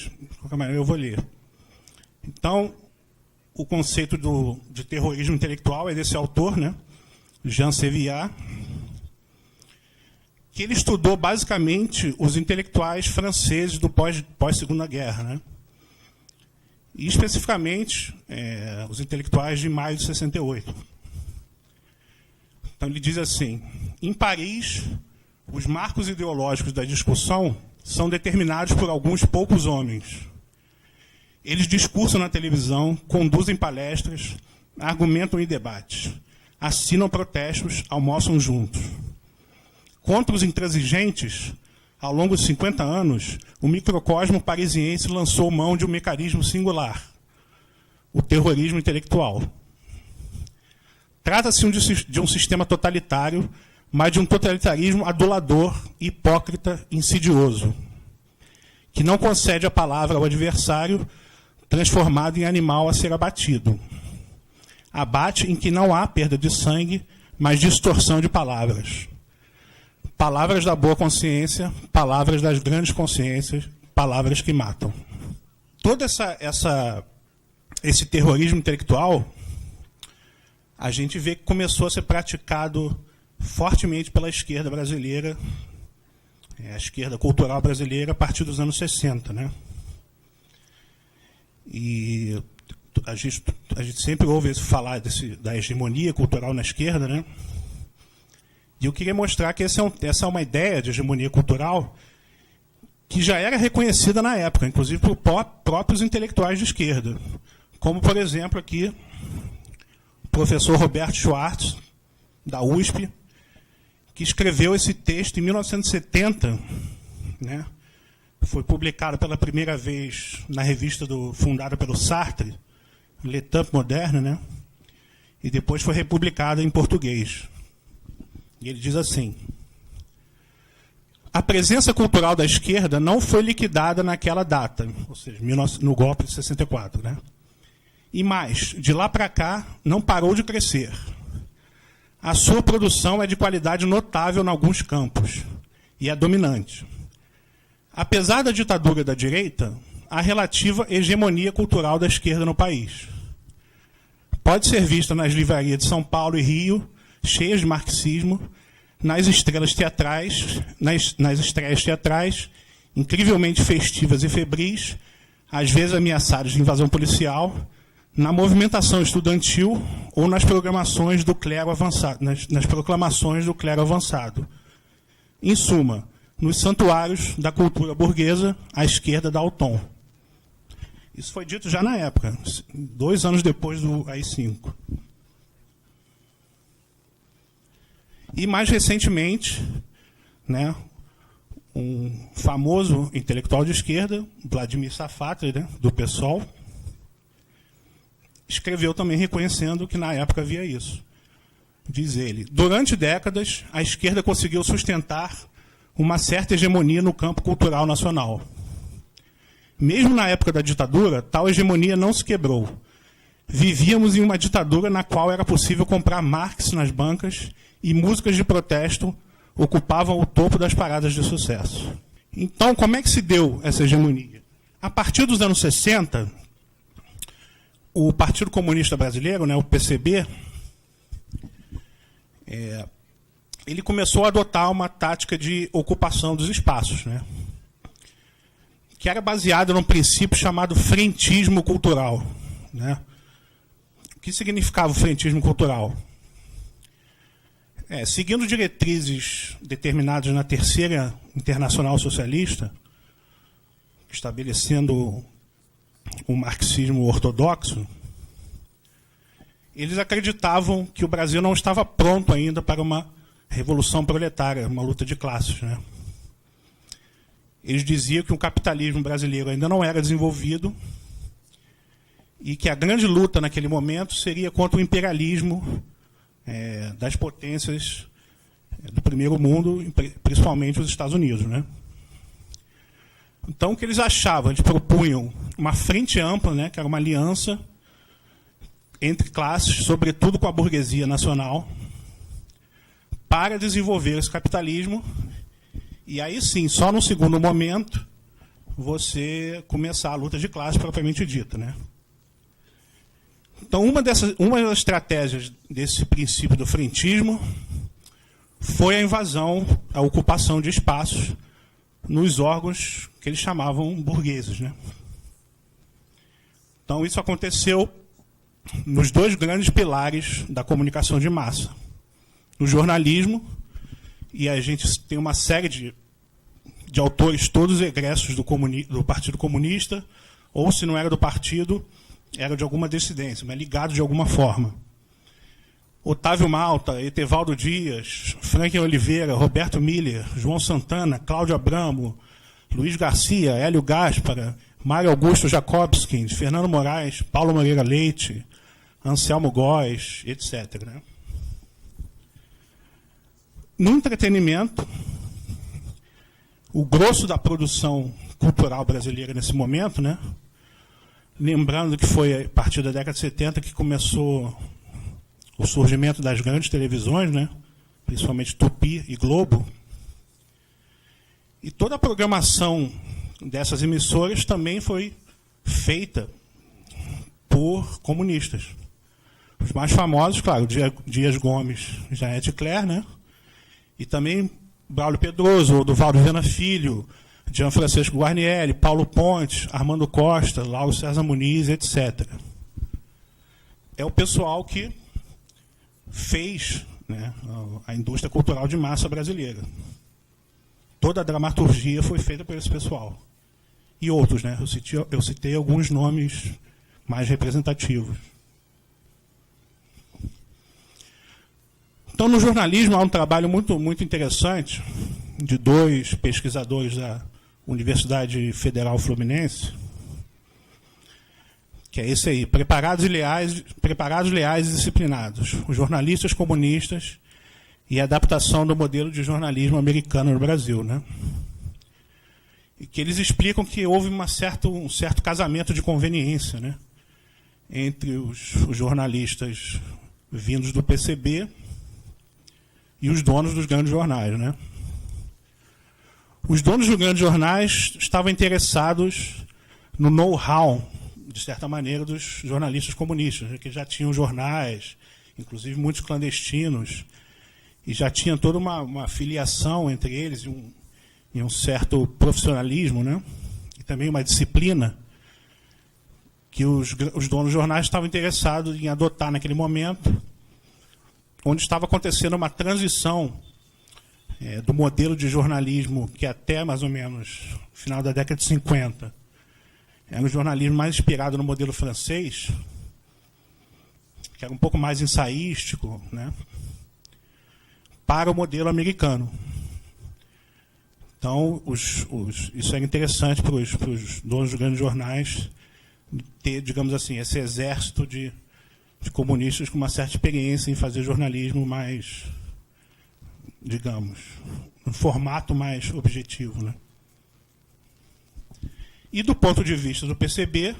De qualquer maneira, eu vou ler. Então, o conceito de terrorismo intelectual é desse autor, né, Jean Sévillat, que ele estudou basicamente os intelectuais franceses do pós-Segunda Guerra, né, e especificamente os intelectuais de maio de 68. Então, ele diz assim: em Paris, os marcos ideológicos da discussão são determinados por alguns poucos homens. Eles discursam na televisão, conduzem palestras, argumentam em debates, assinam protestos, almoçam juntos. Contra os intransigentes, ao longo de 50 anos, o microcosmo parisiense lançou mão de um mecanismo singular, o terrorismo intelectual. Trata-se de um sistema totalitário, mas de um totalitarismo adulador, hipócrita, insidioso, que não concede a palavra ao adversário, transformado em animal a ser abatido. Abate em que não há perda de sangue, mas distorção de palavras. Palavras da boa consciência, palavras das grandes consciências, palavras que matam. Todo esse terrorismo intelectual, a gente vê que começou a ser praticado fortemente pela esquerda brasileira, a esquerda cultural brasileira, a partir dos anos 60, né? E a gente sempre ouve falar da hegemonia cultural na esquerda, né? E eu queria mostrar que essa é uma ideia de hegemonia cultural que já era reconhecida na época, inclusive por próprios intelectuais de esquerda. Como, por exemplo, aqui, o professor Roberto Schwartz, da USP, que escreveu esse texto em 1970, né? Foi publicado pela primeira vez na revista fundada pelo Sartre, Le Temps Moderne, né? E depois foi republicado em português. E ele diz assim: a presença cultural da esquerda não foi liquidada naquela data, ou seja, no golpe de 64, né? E mais, de lá para cá, não parou de crescer. A sua produção é de qualidade notável em alguns campos, e é dominante. Apesar da ditadura da direita, há relativa hegemonia cultural da esquerda no país. Pode ser vista nas livrarias de São Paulo e Rio, cheias de marxismo, nas estreias teatrais, incrivelmente festivas e febris, às vezes ameaçadas de invasão policial, na movimentação estudantil ou nas proclamações do clero avançado. Em suma, nos santuários da cultura burguesa, a esquerda dá o tom. Isso foi dito já na época, 2 anos depois do AI-5. E mais recentemente, né, um famoso intelectual de esquerda, Vladimir Safatli, né, do PSOL, escreveu também reconhecendo que na época havia isso. Diz ele: durante décadas, a esquerda conseguiu sustentar uma certa hegemonia no campo cultural nacional. Mesmo na época da ditadura, tal hegemonia não se quebrou. Vivíamos em uma ditadura na qual era possível comprar Marx nas bancas e músicas de protesto ocupavam o topo das paradas de sucesso. Então, como é que se deu essa hegemonia? A partir dos anos 60, o Partido Comunista Brasileiro, né, o PCB, ele começou a adotar uma tática de ocupação dos espaços, né, que era baseada num princípio chamado frentismo cultural, né? O que significava o frentismo cultural? Seguindo diretrizes determinadas na Terceira Internacional Socialista, estabelecendo o marxismo ortodoxo, eles acreditavam que o Brasil não estava pronto ainda para uma revolução proletária, uma luta de classes, né? Eles diziam que o capitalismo brasileiro ainda não era desenvolvido e que a grande luta naquele momento seria contra o imperialismo das potências do primeiro mundo, principalmente os Estados Unidos, né? Então, o que eles achavam? Eles propunham uma frente ampla, né, que era uma aliança entre classes, sobretudo com a burguesia nacional, para desenvolver esse capitalismo. E aí sim, só no segundo momento, você começar a luta de classe propriamente dita, né? Então, uma das estratégias desse princípio do frentismo foi a invasão, a ocupação de espaços nos órgãos que eles chamavam burgueses, né? Então, isso aconteceu nos dois grandes pilares da comunicação de massa. No jornalismo, e a gente tem uma série de autores, todos egressos do Partido Comunista, ou, se não era do partido, era de alguma dissidência, mas ligado de alguma forma. Otávio Malta, Etevaldo Dias, Franklin Oliveira, Roberto Miller, João Santana, Cláudio Abramo, Luiz Garcia, Hélio Gáspara, Mário Augusto Jacobski, Fernando Moraes, Paulo Moreira Leite, Anselmo Góes, etc. Né? No entretenimento, o grosso da produção cultural brasileira nesse momento, né? Lembrando que foi a partir da década de 70 que começou o surgimento das grandes televisões, né? Principalmente Tupi e Globo. E toda a programação dessas emissoras também foi feita por comunistas. Os mais famosos, claro, Dias Gomes, Janet Claire, né? E também Braulio Pedroso, Oduvaldo Viana Filho, Jean Francisco Guarnieri, Paulo Pontes, Armando Costa, Lauro César Muniz, etc. É o pessoal que fez, né, a indústria cultural de massa brasileira. Toda a dramaturgia foi feita por esse pessoal. E outros, né? Eu citei alguns nomes mais representativos. Então, no jornalismo, há um trabalho muito interessante de dois pesquisadores da Universidade Federal Fluminense, que é esse aí, preparados, leais e disciplinados, os jornalistas comunistas e a adaptação do modelo de jornalismo americano no Brasil, né? E que eles explicam que houve um certo casamento de conveniência, né, entre os jornalistas vindos do PCB e os donos dos grandes jornais, né? Os donos dos grandes jornais estavam interessados no know-how, de certa maneira, dos jornalistas comunistas, que já tinham jornais, inclusive muitos clandestinos, e já tinha toda uma filiação entre eles e um certo profissionalismo, né? E também uma disciplina que os donos dos jornais estavam interessados em adotar naquele momento, onde estava acontecendo uma transição do modelo de jornalismo que até mais ou menos final da década de 50 era um jornalismo mais inspirado no modelo francês, que era um pouco mais ensaístico, né, para o modelo americano. Então, isso era interessante para os donos dos grandes jornais ter, digamos assim, esse exército de comunistas com uma certa experiência em fazer jornalismo mais, digamos, um formato mais objetivo, né? E do ponto de vista do PCB,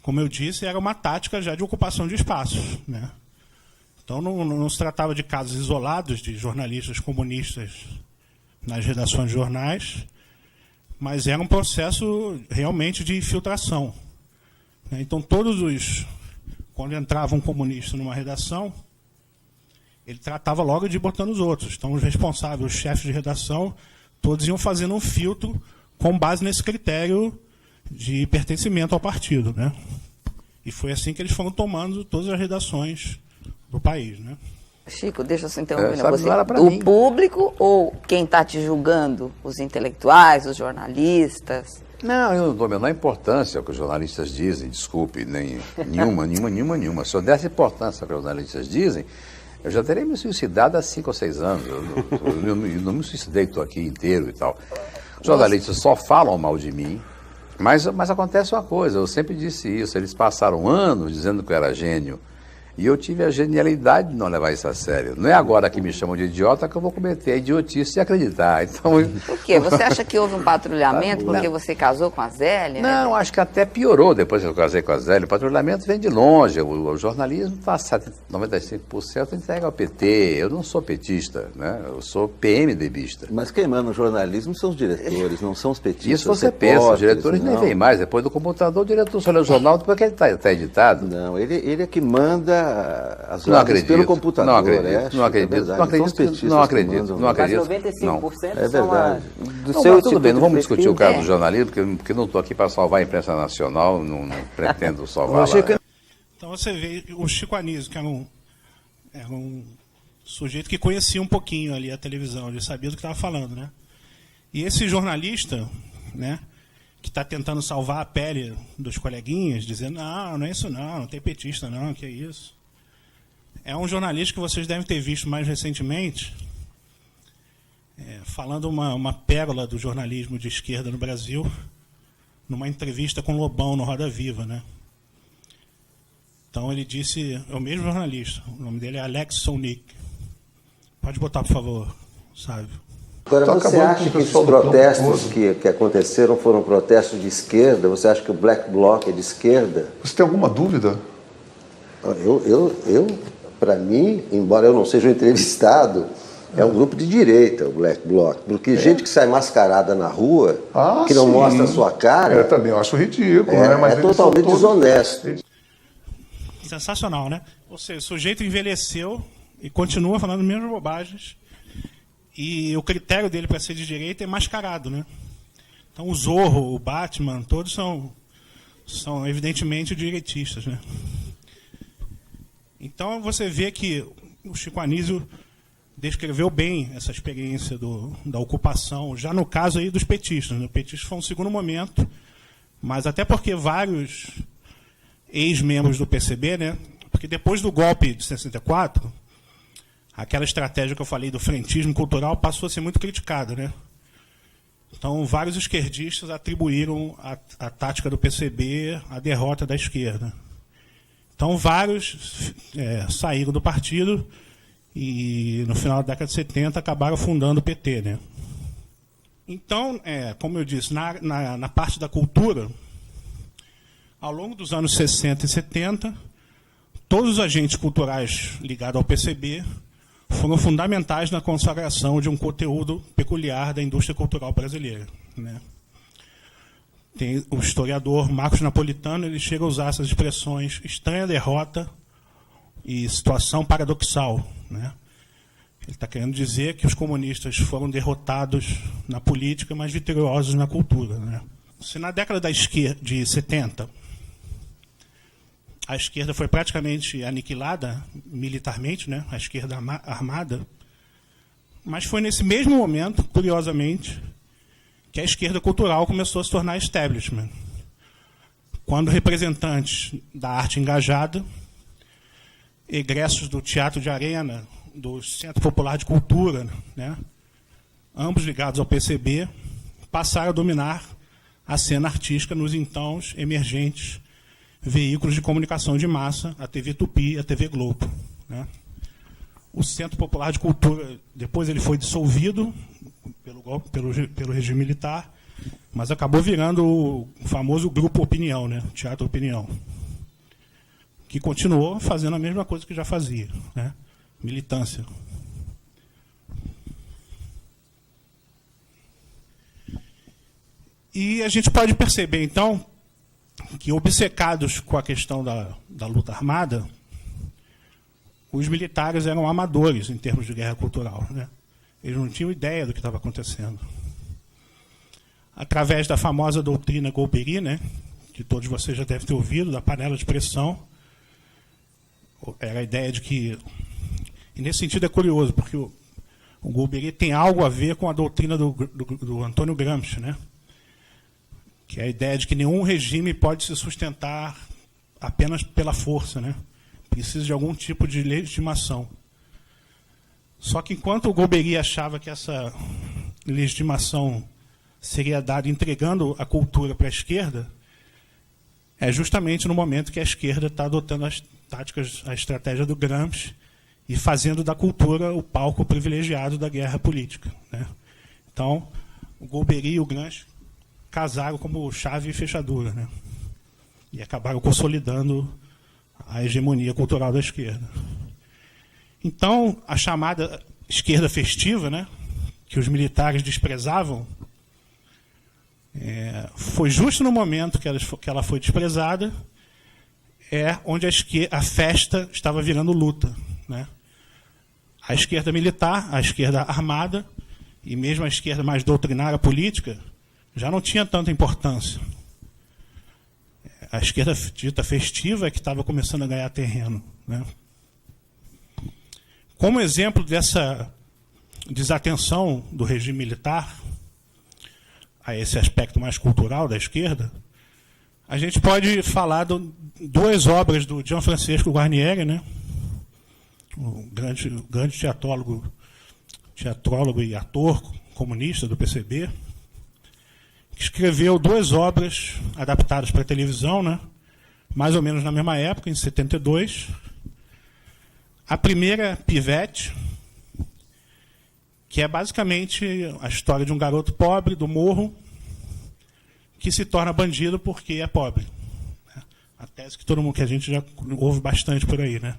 como eu disse, era uma tática já de ocupação de espaços, né? Então não se tratava de casos isolados de jornalistas comunistas nas redações de jornais, mas era um processo realmente de infiltração, né? Então quando entrava um comunista numa redação, ele tratava logo de ir botando os outros. Então, os responsáveis, os chefes de redação, todos iam fazendo um filtro com base nesse critério de pertencimento ao partido, né? E foi assim que eles foram tomando todas as redações do país, né? Chico, deixa eu só interromper você. O público ou quem está te julgando? Os intelectuais, os jornalistas? Não, eu não dou a menor importância ao que os jornalistas dizem, desculpe, nenhuma. Se eu desse importância ao que os jornalistas dizem, eu já teria me suicidado há 5 ou 6 anos. Eu não me suicidei, estou aqui inteiro e tal. Os jornalistas só falam mal de mim, mas acontece uma coisa, eu sempre disse isso, eles passaram anos dizendo que eu era gênio E eu tive a genialidade de não levar isso a sério. Não é agora que me chamam de idiota que eu vou cometer a idiotice de acreditar. Então, por quê? Você acha que houve um patrulhamento porque você casou com a Zélia? Não, acho que até piorou depois que eu casei com a Zélia. O patrulhamento vem de longe. O jornalismo está 95% entregue ao PT. Eu não sou petista, né? Eu sou PMDBista. Mas quem manda no jornalismo são os diretores, não são os petistas. Isso você pensa, os diretores nem vêm mais. Depois do computador, o diretor só lê o jornal depois que ele está editado. Não, ele é que manda as ordens pelo computador. Não acredito, não acredito. Não acredito. Mas 95% são do seu tipo. Tudo bem, não vamos discutir o caso do jornalismo, porque não estou aqui para salvar a imprensa nacional, não pretendo salvar lá. Então você vê o Chico Anísio, que era um sujeito que conhecia um pouquinho ali a televisão, ele sabia do que estava falando, né? E esse jornalista, né, que está tentando salvar a pele dos coleguinhas, dizendo, não é isso não tem petista não, que é isso. É um jornalista que vocês devem ter visto mais recentemente, falando uma pérola do jornalismo de esquerda no Brasil, numa entrevista com Lobão no Roda Viva, né? Então ele disse, é o mesmo jornalista, o nome dele é Alex Sonic. Pode botar, por favor, Sávio. Agora, você acha que esses protestos que aconteceram foram protestos de esquerda? Você acha que o Black Bloc é de esquerda? Você tem alguma dúvida? Para mim, embora eu não seja um entrevistado, é um grupo de direita, o Black Bloc. Porque gente que sai mascarada na rua, que não mostra a sua cara... Eu também acho ridículo, né? Mas é totalmente desonesto. Sensacional, né? Ou seja, o sujeito envelheceu e continua falando as mesmas bobagens. E o critério dele para ser de direita é mascarado, né? Então o Zorro, o Batman, todos são evidentemente direitistas, né? Então você vê que o Chico Anísio descreveu bem essa experiência da ocupação, já no caso aí dos petistas, né? O petista foi um segundo momento, mas até porque vários ex-membros do PCB, né? Porque depois do golpe de 64, aquela estratégia que eu falei do frentismo cultural passou a ser muito criticada, né? Então, vários esquerdistas atribuíram a tática do PCB à derrota da esquerda. Então, vários saíram do partido e, no final da década de 70, acabaram fundando o PT, né? Então, como eu disse, na parte da cultura, ao longo dos anos 60 e 70, todos os agentes culturais ligados ao PCB foram fundamentais na consagração de um conteúdo peculiar da indústria cultural brasileira, né? Tem o historiador Marcos Napolitano, ele chega a usar essas expressões estranha derrota e situação paradoxal, né? Ele está querendo dizer que os comunistas foram derrotados na política, mas vitoriosos na cultura, né? Se na década de 70 a esquerda foi praticamente aniquilada militarmente, né? A esquerda armada, mas foi nesse mesmo momento, curiosamente, que a esquerda cultural começou a se tornar establishment. Quando representantes da arte engajada, egressos do Teatro de Arena, do Centro Popular de Cultura, né? Ambos ligados ao PCB, passaram a dominar a cena artística nos então emergentes veículos de comunicação de massa, a TV Tupi e a TV Globo, né? O Centro Popular de Cultura, depois ele foi dissolvido pelo regime militar, mas acabou virando o famoso Grupo Opinião, né? Teatro Opinião, que continuou fazendo a mesma coisa que já fazia, né? Militância. E a gente pode perceber, então, que obcecados com a questão da luta armada, os militares eram amadores em termos de guerra cultural, né? Eles não tinham ideia do que estava acontecendo. Através da famosa doutrina Golbery, né, que todos vocês já devem ter ouvido, da panela de pressão, era a ideia de que... E nesse sentido é curioso, porque o Golbery tem algo a ver com a doutrina do Antônio Gramsci, né? Que é a ideia de que nenhum regime pode se sustentar apenas pela força, né? Precisa de algum tipo de legitimação. Só que enquanto o Golbery achava que essa legitimação seria dada entregando a cultura para a esquerda, é justamente no momento que a esquerda está adotando táticas, a estratégia do Gramsci, e fazendo da cultura o palco privilegiado da guerra política, né? Então, o Golbery e o Gramsci casaram como chave e fechadura, né? E acabaram consolidando a hegemonia cultural da esquerda. Então, a chamada esquerda festiva, né, que os militares desprezavam, foi justo no momento que ela foi desprezada, onde a festa estava virando luta, né? A esquerda militar, a esquerda armada e mesmo a esquerda mais doutrinária política já não tinha tanta importância. A esquerda dita festiva é que estava começando a ganhar terreno, né? Como exemplo dessa desatenção do regime militar a esse aspecto mais cultural da esquerda, a gente pode falar de duas obras do Gianfrancesco Guarnieri, né? O grande teatrólogo e ator comunista do PCB, que escreveu duas obras adaptadas para a televisão, né? Mais ou menos na mesma época, em 72. A primeira, Pivete, que é basicamente a história de um garoto pobre do morro que se torna bandido porque é pobre. A tese que a gente já ouve bastante por aí, né?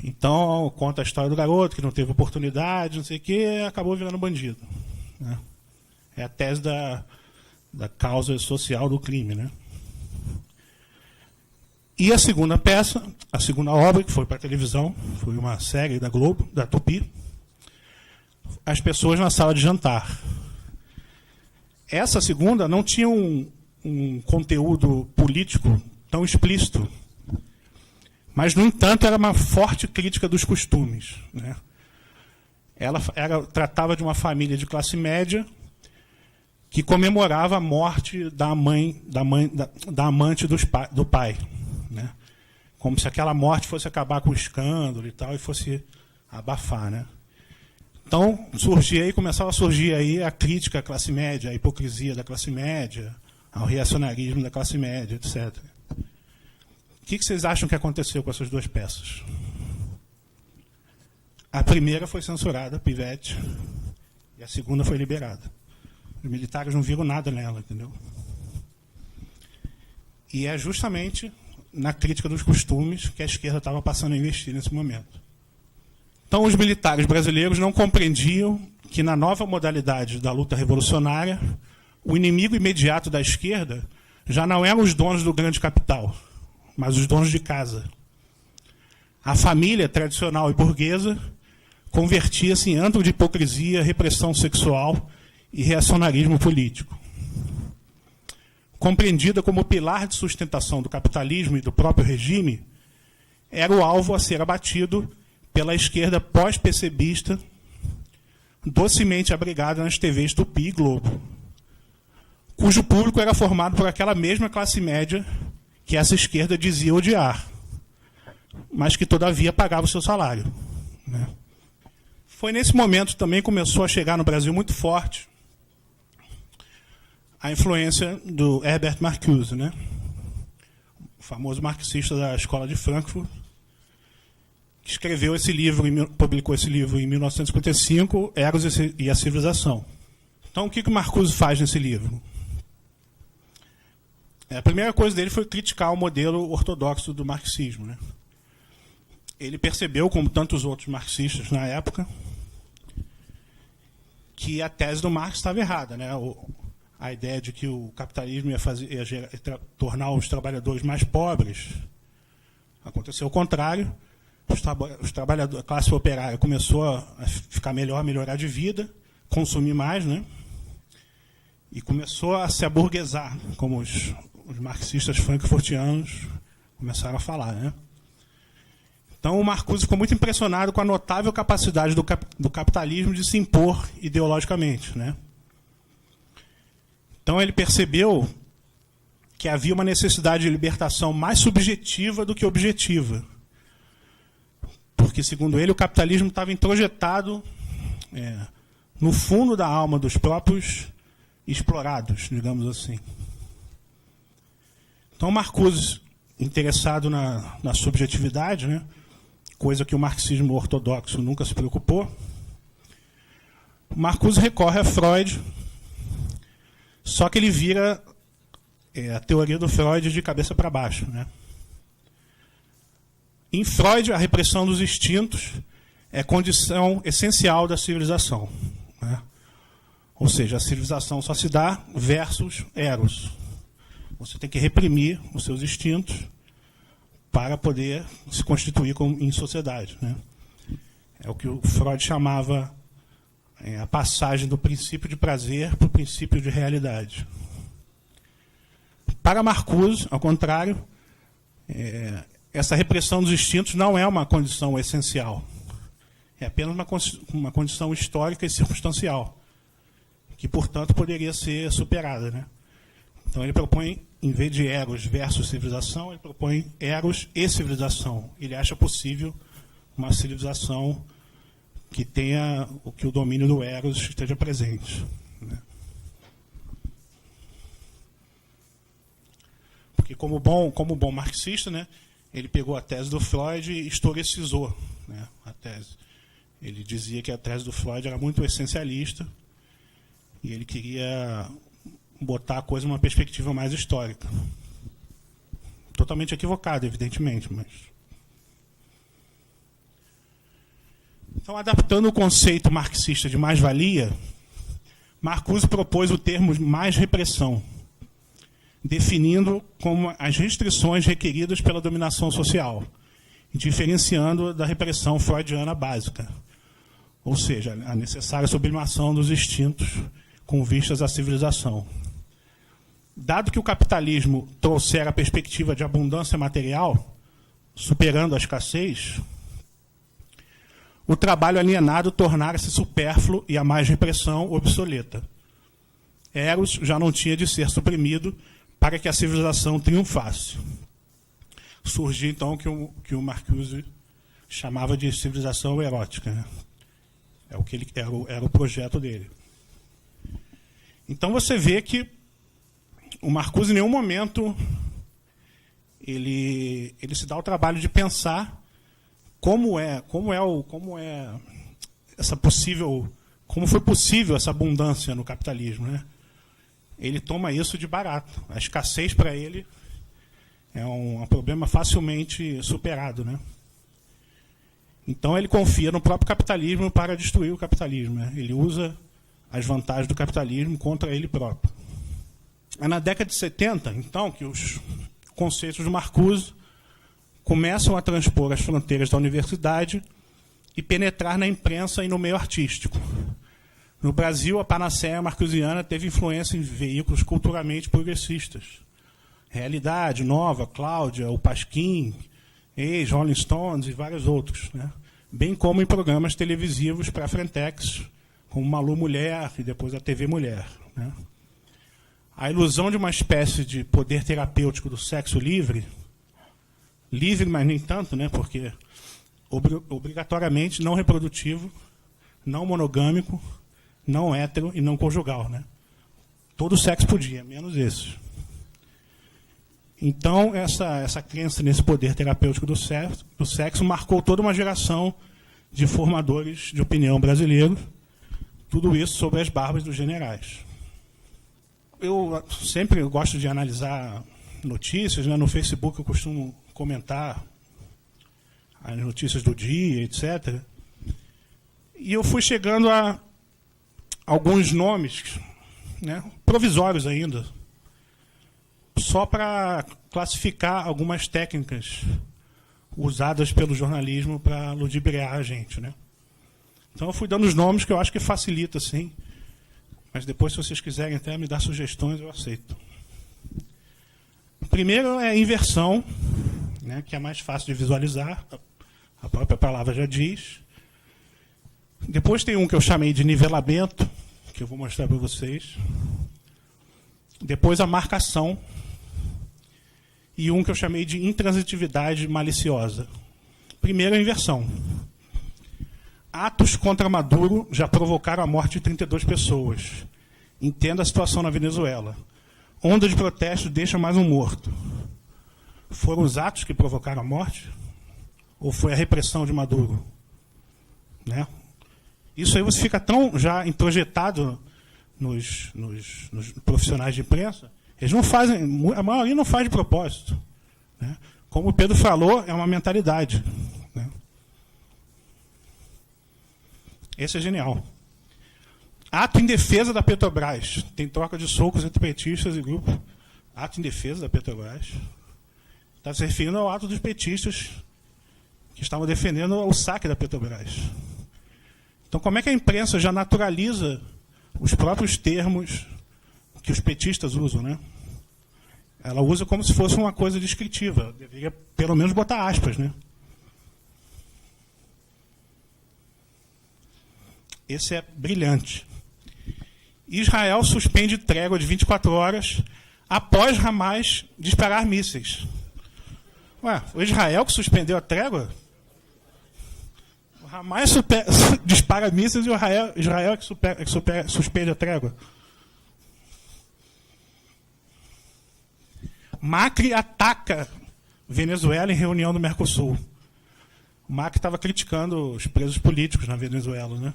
Então, conta a história do garoto que não teve oportunidade, não sei o quê, acabou virando bandido, né? É a tese da causa social do crime, né? E a segunda peça, a segunda obra, que foi para a televisão, foi uma série da Globo, da Tupi, As Pessoas na Sala de Jantar. Essa segunda não tinha um conteúdo político tão explícito, mas, no entanto, era uma forte crítica dos costumes, né? Ela tratava de uma família de classe média que comemorava a morte da amante do pai, né? Como se aquela morte fosse acabar com o escândalo e tal, e fosse abafar, né? Então, começava a surgir aí a crítica à classe média, a hipocrisia da classe média, ao reacionarismo da classe média, etc. O que vocês acham que aconteceu com essas duas peças? A primeira foi censurada, Pivete, e a segunda foi liberada. Os militares não viram nada nela, entendeu? E é justamente na crítica dos costumes que a esquerda estava passando a investir nesse momento. Então, os militares brasileiros não compreendiam que, na nova modalidade da luta revolucionária, o inimigo imediato da esquerda já não eram os donos do grande capital, mas os donos de casa. A família tradicional e burguesa convertia-se em antro de hipocrisia, repressão sexual e reacionarismo político. Compreendida como pilar de sustentação do capitalismo e do próprio regime, era o alvo a ser abatido pela esquerda pós-PCBista, docemente abrigada nas TVs Tupi e Globo, cujo público era formado por aquela mesma classe média que essa esquerda dizia odiar, mas que, todavia, pagava o seu salário, né? Foi nesse momento também que começou a chegar no Brasil muito forte a influência do Herbert Marcuse, né? O famoso marxista da Escola de Frankfurt, que escreveu esse livro, publicou esse livro em 1955, Eros e a Civilização. Então, o que o Marcuse faz nesse livro? A primeira coisa dele foi criticar o modelo ortodoxo do marxismo, né? Ele percebeu, como tantos outros marxistas na época, que a tese do Marx estava errada, né? A ideia de que o capitalismo ia tornar os trabalhadores mais pobres. Aconteceu o contrário. Os trabalhadores, a classe operária começou a ficar melhorar de vida, consumir mais, né? E começou a se aburguesar, como os marxistas frankfurtianos começaram a falar, né? Então, o Marcuse ficou muito impressionado com a notável capacidade do capitalismo de se impor ideologicamente, né? Então, ele percebeu que havia uma necessidade de libertação mais subjetiva do que objetiva. Porque, segundo ele, o capitalismo estava introjetado no fundo da alma dos próprios explorados, digamos assim. Então, Marcuse interessado na subjetividade, né? Coisa que o marxismo ortodoxo nunca se preocupou. Marcuse recorre a Freud, só que ele vira a teoria do Freud de cabeça para baixo, né? Em Freud, a repressão dos instintos é condição essencial da civilização, né? Ou seja, a civilização só se dá versus eros. Você tem que reprimir os seus instintos para poder se constituir em sociedade, né? É o que o Freud chamava a passagem do princípio de prazer para o princípio de realidade. Para Marcuse, ao contrário, essa repressão dos instintos não é uma condição essencial. É apenas uma condição histórica e circunstancial, que, portanto, poderia ser superada, né? Então, ele propõe, em vez de eros versus civilização, ele propõe eros e civilização. Ele acha possível uma civilização que tenha que o domínio do eros esteja presente, né? Porque, como bom marxista, né, ele pegou a tese do Freud e historicizou, né, a tese. Ele dizia que a tese do Freud era muito essencialista e ele queria botar a coisa numa perspectiva mais histórica. Totalmente equivocado, evidentemente, mas... Então, adaptando o conceito marxista de mais-valia, Marcuse propôs o termo mais repressão, definindo como as restrições requeridas pela dominação social, diferenciando da repressão freudiana básica, ou seja, a necessária sublimação dos instintos com vistas à civilização. Dado que o capitalismo trouxera a perspectiva de abundância material, superando a escassez, o trabalho alienado tornara-se supérfluo e a mais repressão obsoleta. Eros já não tinha de ser suprimido para que a civilização triunfasse. Surgiu, então, o que o Marcuse chamava de civilização erótica, né? É o que era o projeto dele. Então, você vê que o Marcuse, em nenhum momento, ele se dá o trabalho de pensar como foi possível essa abundância no capitalismo, né? Ele toma isso de barato. A escassez para ele é um problema facilmente superado, né? Então ele confia no próprio capitalismo para destruir o capitalismo, né? Ele usa as vantagens do capitalismo contra ele próprio. É na década de 70, então, que os conceitos de Marcuse começam a transpor as fronteiras da universidade e penetrar na imprensa e no meio artístico. No Brasil, a panaceia marcusiana teve influência em veículos culturalmente progressistas. Realidade, Nova, Cláudia, o Pasquim, Ex, Rolling Stones e vários outros, né? Bem como em programas televisivos para a Frentex, como Malu Mulher e depois a TV Mulher, né? A ilusão de uma espécie de poder terapêutico do sexo livre, mas nem tanto, né? Porque obrigatoriamente não reprodutivo, não monogâmico, não hétero e não conjugal, né? Todo sexo podia, menos esse. Então, essa crença nesse poder terapêutico do sexo marcou toda uma geração de formadores de opinião brasileiros, tudo isso sob as barbas dos generais. Eu sempre gosto de analisar notícias, né? No Facebook eu costumo comentar as notícias do dia, etc. E eu fui chegando a alguns nomes, né, provisórios ainda, só para classificar algumas técnicas usadas pelo jornalismo para ludibriar a gente, né? Então eu fui dando os nomes que eu acho que facilita, sim. Mas depois, se vocês quiserem até me dar sugestões, eu aceito. O primeiro é a inversão, né, que é mais fácil de visualizar, a própria palavra já diz. Depois tem um que eu chamei de nivelamento, que eu vou mostrar para vocês. Depois a marcação. E um que eu chamei de intransitividade maliciosa. Primeiro, a inversão. Atos contra Maduro já provocaram a morte de 32 pessoas. Entenda a situação na Venezuela. Onda de protesto deixa mais um morto. Foram os atos que provocaram a morte? Ou foi a repressão de Maduro? Né? Isso aí você fica tão já introjetado nos profissionais de imprensa, eles não fazem, a maioria não faz de propósito. Né? Como o Pedro falou, é uma mentalidade. Né? Esse é genial. Ato em defesa da Petrobras. Tem troca de socos entre petistas e grupo. Ato em defesa da Petrobras. Está se referindo ao ato dos petistas que estavam defendendo o saque da Petrobras. Então, como é que a imprensa já naturaliza os próprios termos que os petistas usam, né? Ela usa como se fosse uma coisa descritiva. Deveria, pelo menos, botar aspas, né? Esse é brilhante. Israel suspende trégua de 24 horas após Hamas disparar mísseis. Ué, foi Israel que suspendeu a trégua? O Hamas dispara mísseis e o Israel é que suspende a trégua. Macri ataca Venezuela em reunião do Mercosul. O Macri estava criticando os presos políticos na Venezuela, né?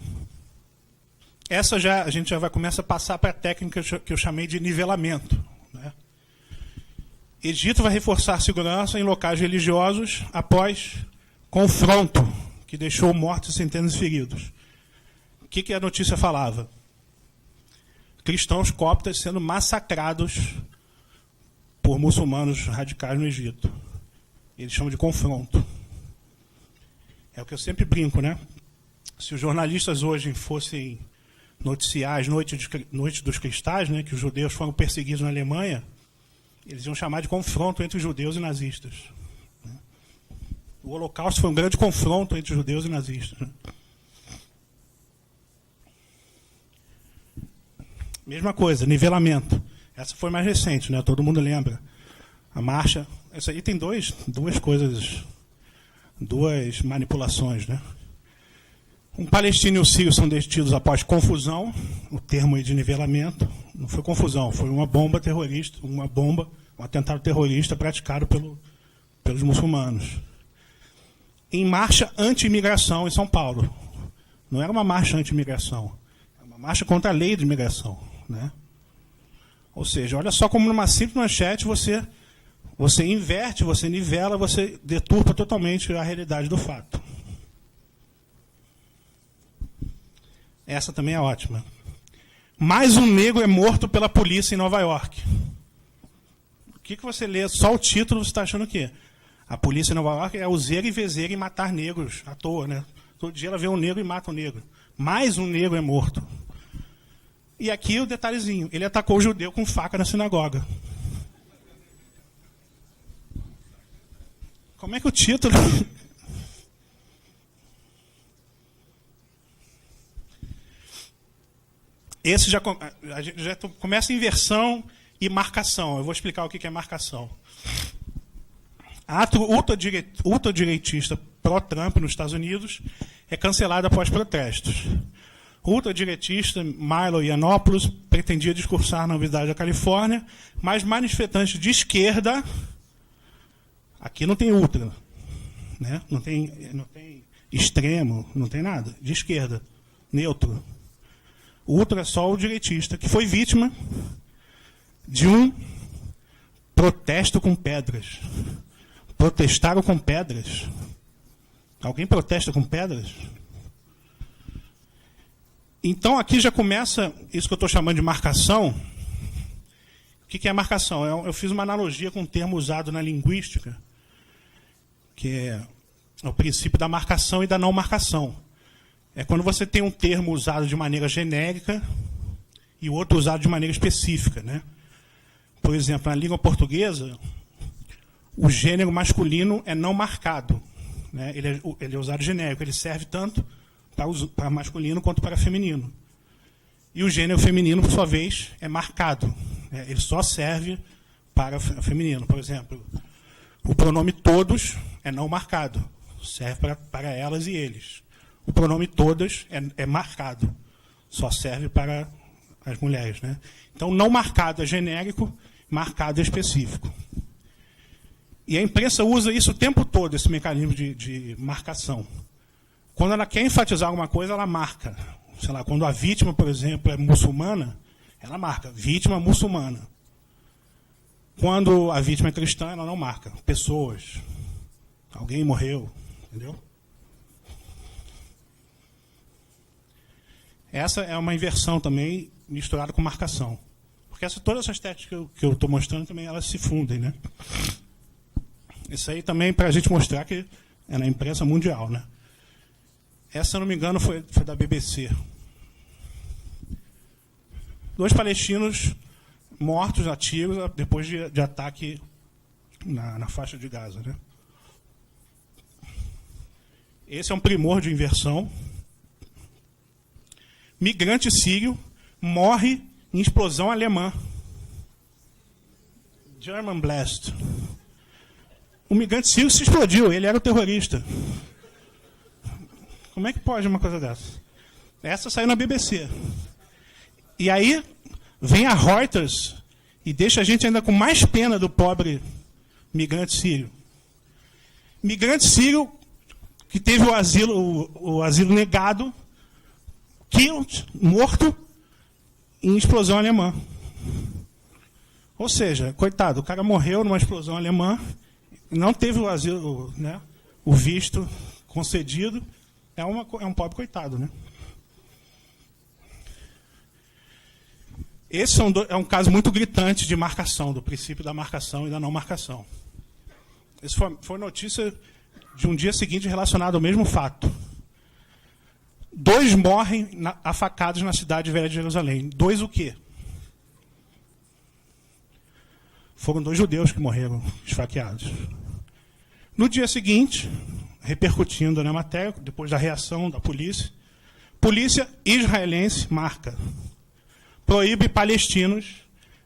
Essa a gente já vai começar a passar para a técnica que eu chamei de nivelamento. Né? Egito vai reforçar a segurança em locais religiosos após confronto, que deixou mortos e centenas de feridos. O que a notícia falava? Cristãos coptas sendo massacrados por muçulmanos radicais no Egito. Eles chamam de confronto. É o que eu sempre brinco, né? Se os jornalistas hoje fossem noticiar as noites dos cristais, né, que os judeus foram perseguidos na Alemanha, eles iam chamar de confronto entre os judeus e nazistas. Né? O Holocausto foi um grande confronto entre judeus e nazistas. Né? Mesma coisa, nivelamento. Essa foi mais recente, né? Todo mundo lembra. A marcha. Essa aí tem duas manipulações, né? Um palestino e um sírio são detidos após confusão, o termo aí de nivelamento. Não foi confusão, foi uma bomba terrorista, um atentado terrorista praticado pelos muçulmanos. Em marcha anti-imigração em São Paulo. Não era uma marcha anti-imigração, era uma marcha contra a lei de imigração. Né? Ou seja, olha só como numa simples manchete você inverte, você nivela, você deturpa totalmente a realidade do fato. Essa também é ótima. Mais um negro é morto pela polícia em Nova York. O que você lê? Só o título você está achando o quê? A polícia em Nova York é useira e vezeira em matar negros à toa, né? Todo dia ela vê um negro e mata um negro. Mais um negro é morto. E aqui o detalhezinho. Ele atacou o judeu com faca na sinagoga. Como é que o título... Esse a gente já começa inversão e marcação. Eu vou explicar o que é marcação. Ato ultradireitista pró-Trump nos Estados Unidos é cancelado após protestos. O ultradireitista Milo Yiannopoulos pretendia discursar na Universidade da Califórnia, mas manifestantes de esquerda, aqui não tem ultra, né? não tem extremo, não tem nada, de esquerda, neutro. O ultra é só o direitista, que foi vítima de um protesto com pedras. Protestaram com pedras. Alguém protesta com pedras? Então, aqui já começa isso que eu estou chamando de marcação. O que é marcação? Eu fiz uma analogia com um termo usado na linguística, que é o princípio da marcação e da não marcação. É quando você tem um termo usado de maneira genérica e o outro usado de maneira específica. Né? Por exemplo, na língua portuguesa, o gênero masculino é não marcado. Né? Ele é usado genérico, ele serve tanto para masculino quanto para feminino. E o gênero feminino, por sua vez, é marcado. Né? Ele só serve para feminino. Por exemplo, o pronome todos é não marcado, serve para elas e eles. O pronome todas é marcado, só serve para as mulheres. Né? Então, não marcado é genérico, marcado é específico. E a imprensa usa isso o tempo todo, esse mecanismo de marcação. Quando ela quer enfatizar alguma coisa, ela marca. Sei lá, quando a vítima, por exemplo, é muçulmana, ela marca, vítima muçulmana. Quando a vítima é cristã, ela não marca. Pessoas. Alguém morreu. Entendeu? Essa é uma inversão também misturada com marcação. Porque todas essas técnicas que eu estou mostrando também, elas se fundem, né? Isso aí também para a gente mostrar que é na imprensa mundial, né? Essa, se eu não me engano, foi da BBC. 2 palestinos mortos a tiros depois de ataque na faixa de Gaza, né? Esse é um primor de inversão. Migrante sírio morre em explosão alemã. German blast. O migrante sírio se explodiu, ele era o terrorista. Como é que pode uma coisa dessa? Essa saiu na BBC. E aí vem a Reuters e deixa a gente ainda com mais pena do pobre migrante sírio. Migrante sírio que teve o asilo negado, killed, morto, em explosão alemã. Ou seja, coitado, o cara morreu numa explosão alemã, não teve o asilo, né, o visto concedido, é um pobre coitado, né? Esse é um caso muito gritante de marcação, do princípio da marcação e da não marcação. Isso foi notícia de um dia seguinte relacionado ao mesmo fato. 2 morrem afacados na cidade velha de Jerusalém. 2 o quê? Foram 2 judeus que morreram esfaqueados. No dia seguinte, repercutindo na matéria, depois da reação da polícia israelense marca: proíbe palestinos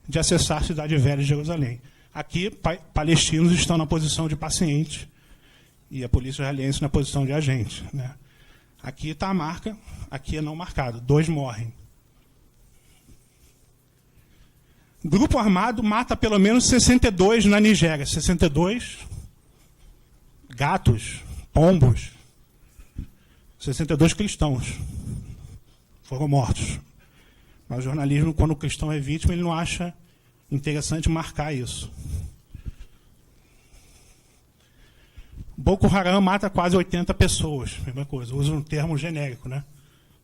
de acessar a cidade velha de Jerusalém. Aqui, palestinos estão na posição de paciente e a polícia israelense na posição de agente, né? Aqui está a marca, aqui é não marcado. 2 morrem. Grupo armado mata pelo menos 62 na Nigéria. 62 gatos, pombos. 62 cristãos foram mortos. Mas o jornalismo, quando o cristão é vítima, ele não acha interessante marcar isso. Boko Haram mata quase 80 pessoas. Mesma coisa, usa um termo genérico, né?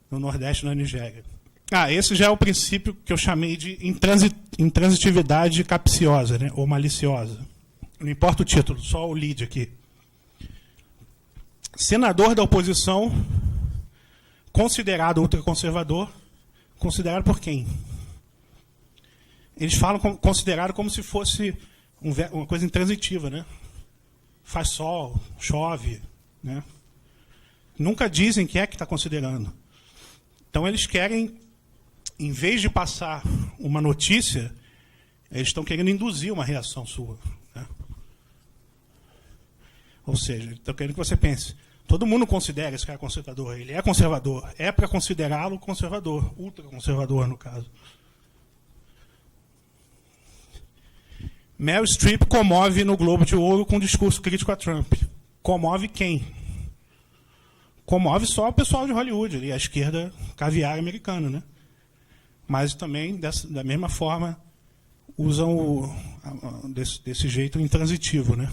No Nordeste, na Nigéria. Esse já é o princípio que eu chamei de intransitividade capciosa, né? Ou maliciosa. Não importa o título, só o lead aqui. Senador da oposição, considerado ultraconservador, considerado por quem? Eles falam considerado como se fosse uma coisa intransitiva, né? Faz sol, chove, né? Nunca dizem quem é que está considerando. Então eles querem, em vez de passar uma notícia, eles estão querendo induzir uma reação sua, né? Ou seja, estão querendo que você pense: todo mundo considera esse cara conservador, ele é conservador, é para considerá-lo conservador, ultraconservador no caso. Meryl Streep comove no Globo de Ouro com um discurso crítico a Trump. Comove quem? Comove só o pessoal de Hollywood, ali, a esquerda caviar americana, né? Mas também, da mesma forma, usam desse jeito intransitivo, né?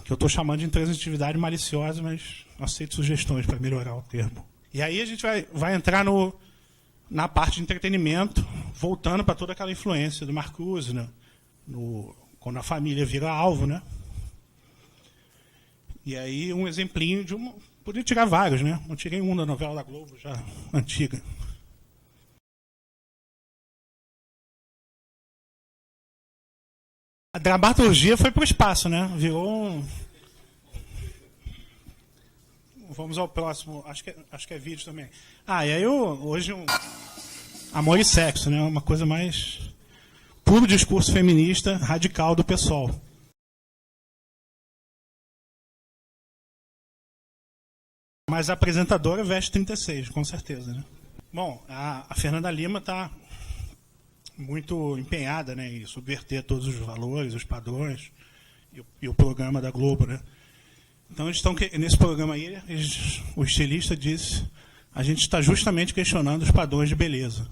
Que eu estou chamando de intransitividade maliciosa, mas aceito sugestões para melhorar o termo. E aí a gente vai entrar na parte de entretenimento, voltando para toda aquela influência do Marcuse, né? Quando a família vira alvo, né? E aí um exemplinho de uma... Podia tirar vários, né? Eu tirei um da novela da Globo, já antiga. A dramaturgia foi para o espaço, né? Virou um... Vamos ao próximo. Acho que é vídeo também. E aí hoje amor e sexo, né? Uma coisa mais... Puro discurso feminista radical do PSOL. Mas a apresentadora veste 36, com certeza, né? Bom, a Fernanda Lima está muito empenhada, né, em subverter todos os valores, os padrões, e o programa da Globo, né? Então, eles estão, nesse programa aí, o estilista disse, a gente está justamente questionando os padrões de beleza.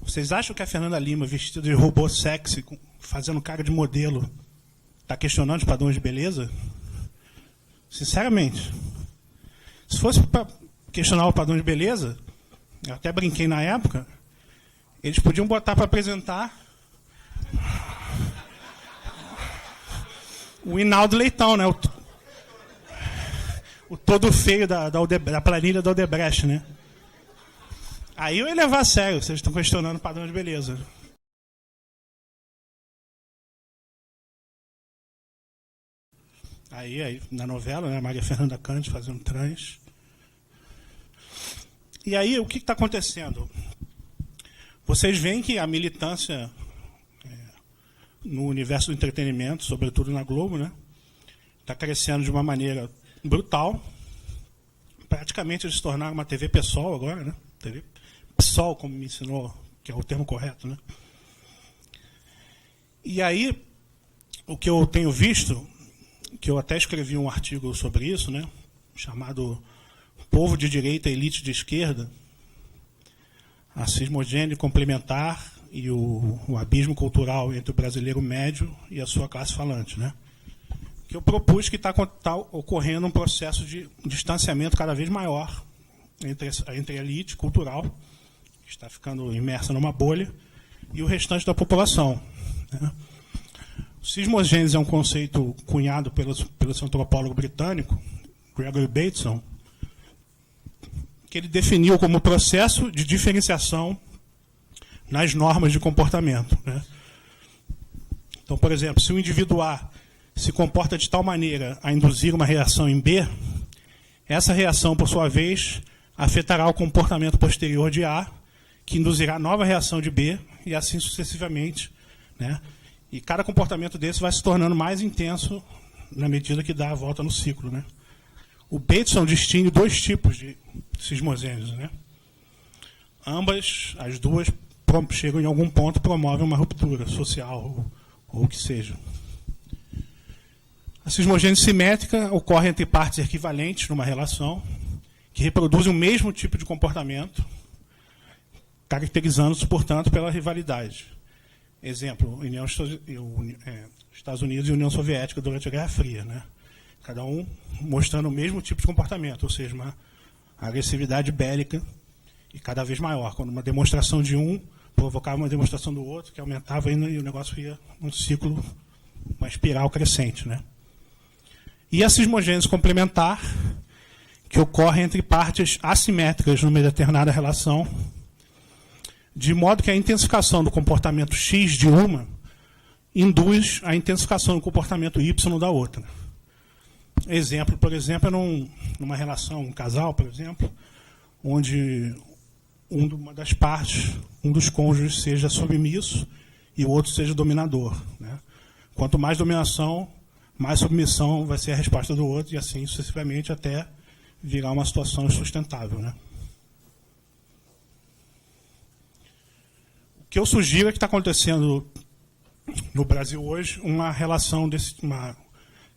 Vocês acham que a Fernanda Lima, vestida de robô sexy, fazendo cara de modelo, está questionando os padrões de beleza? Sinceramente. Se fosse para questionar o padrão de beleza, eu até brinquei na época, eles podiam botar para apresentar o Hinaldo Leitão, né? O todo feio da planilha da Odebrecht, né? Aí eu ia levar a sério, vocês estão questionando o padrão de beleza. Aí na novela, né, a Maria Fernanda Cândido fazendo trans. E aí, o que está acontecendo? Vocês veem que a militância no universo do entretenimento, sobretudo na Globo, né, está crescendo de uma maneira brutal. Praticamente eles se tornaram uma TV PSOL agora, né? TV PSOL, como me ensinou, que é o termo correto, né? E aí, o que eu tenho visto, que eu até escrevi um artigo sobre isso, né, chamado Povo de Direita, Elite de Esquerda, a cismogênese complementar e o abismo cultural entre o brasileiro médio e a sua classe falante, né? Que eu propus que está ocorrendo um processo de distanciamento cada vez maior entre a elite cultural, que está ficando imersa numa bolha, e o restante da população, né? Cismogênese é um conceito cunhado pelo antropólogo britânico, Gregory Bateson, que ele definiu como processo de diferenciação nas normas de comportamento, né? Então, por exemplo, se o indivíduo A se comporta de tal maneira a induzir uma reação em B, essa reação, por sua vez, afetará o comportamento posterior de A, que induzirá nova reação de B, e assim sucessivamente, né? E cada comportamento desse vai se tornando mais intenso na medida que dá a volta no ciclo, né? O Bateson distingue dois tipos de cismogênese, né? Ambas, as duas, chegam em algum ponto, promovem uma ruptura social ou o que seja. A cismogênese simétrica ocorre entre partes equivalentes numa relação que reproduzem o mesmo tipo de comportamento, caracterizando-se, portanto, pela rivalidade. Exemplo, Estados Unidos e União Soviética durante a Guerra Fria, né? Cada um mostrando o mesmo tipo de comportamento, ou seja, uma agressividade bélica e cada vez maior, quando uma demonstração de um provocava uma demonstração do outro, que aumentava ainda e o negócio ia num ciclo, uma espiral crescente, né? E a cismogênese complementar, que ocorre entre partes assimétricas numa determinada relação, de modo que a intensificação do comportamento X de uma induz a intensificação do comportamento Y da outra. Exemplo, por exemplo, é numa relação, um casal, por exemplo, onde uma das partes, um dos cônjuges seja submisso e o outro seja dominador, né? Quanto mais dominação, mais submissão vai ser a resposta do outro, e assim sucessivamente até virar uma situação insustentável, né? O que eu sugiro é que está acontecendo no Brasil hoje uma relação, uma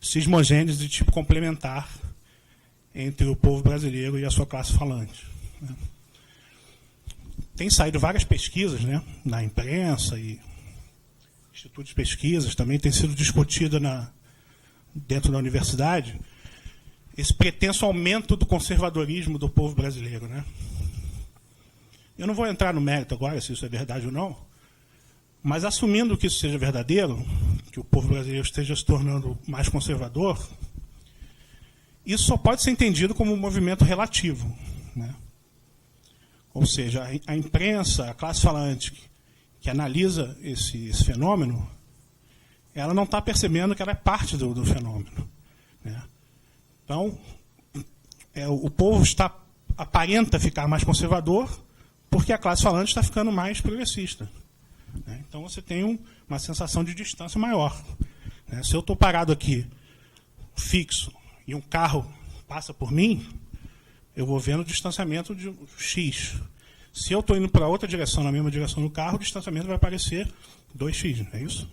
cismogênese de tipo complementar entre o povo brasileiro e a sua classe falante, né? Tem saído várias pesquisas, né, na imprensa e institutos de pesquisas, também tem sido discutida dentro da universidade esse pretenso aumento do conservadorismo do povo brasileiro, né? Eu não vou entrar no mérito agora se isso é verdade ou não, mas assumindo que isso seja verdadeiro, que o povo brasileiro esteja se tornando mais conservador, isso só pode ser entendido como um movimento relativo, né? Ou seja, a imprensa, a classe falante que analisa esse fenômeno, ela não está percebendo que ela é parte do fenômeno, né? Então, o povo aparenta ficar mais conservador porque a classe falante está ficando mais progressista, né? Então você tem uma sensação de distância maior, né? Se eu estou parado aqui, fixo, e um carro passa por mim, eu vou vendo o distanciamento de X. Se eu estou indo para outra direção, na mesma direção do carro, o distanciamento vai aparecer 2X, não é isso?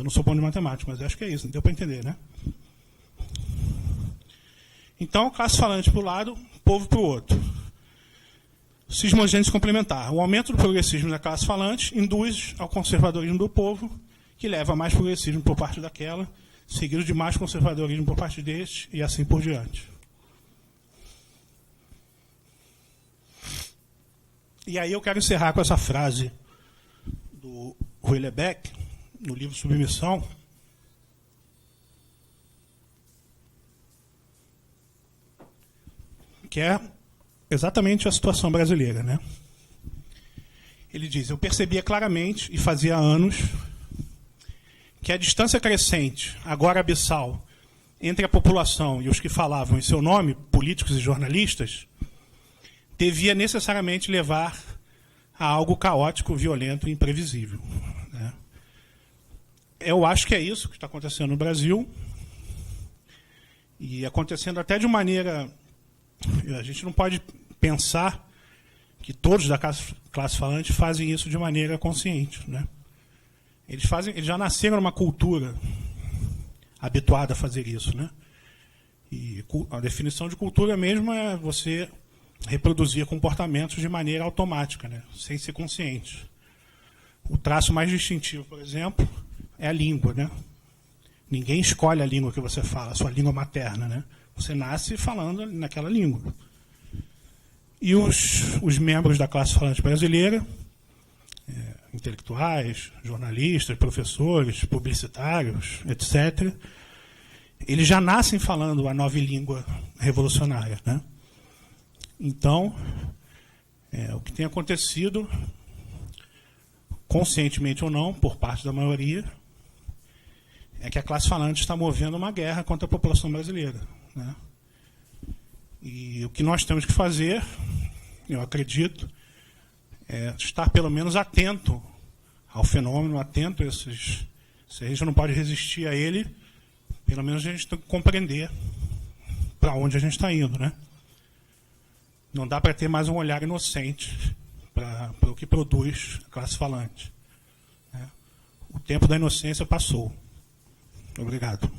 Eu não sou bom de matemática, mas acho que é isso, deu para entender, né? Então, classe falante para o lado, povo para o outro. Cismogênese complementar. O aumento do progressismo da classe falante induz ao conservadorismo do povo, que leva a mais progressismo por parte daquela, seguido de mais conservadorismo por parte deste, e assim por diante. E aí eu quero encerrar com essa frase do Houellebecq, no livro Submissão, que é exatamente a situação brasileira, né? Ele diz: eu percebia claramente, e fazia anos, que a distância crescente, agora abissal, entre a população e os que falavam em seu nome, políticos e jornalistas, devia necessariamente levar a algo caótico, violento e imprevisível, né? Eu acho que é isso que está acontecendo no Brasil, e acontecendo até de maneira... A gente não pode pensar que todos da classe falante fazem isso de maneira consciente, né? Eles já nasceram numa cultura habituada a fazer isso, né? E a definição de cultura mesmo é você reproduzir comportamentos de maneira automática, né? Sem ser consciente. O traço mais distintivo, por exemplo, é a língua, né? Ninguém escolhe a língua que você fala, a sua língua materna, né? Você nasce falando naquela língua. E os membros da classe falante brasileira, intelectuais, jornalistas, professores, publicitários, etc., eles já nascem falando a nova língua revolucionária, né? Então, o que tem acontecido, conscientemente ou não, por parte da maioria, é que a classe falante está movendo uma guerra contra a população brasileira, né? E o que nós temos que fazer, eu acredito, é estar pelo menos atento ao fenômeno, atento a esses... Se a gente não pode resistir a ele, pelo menos a gente tem que compreender para onde a gente está indo, né? Não dá para ter mais um olhar inocente para o que produz a classe falante, né? O tempo da inocência passou. Obrigado.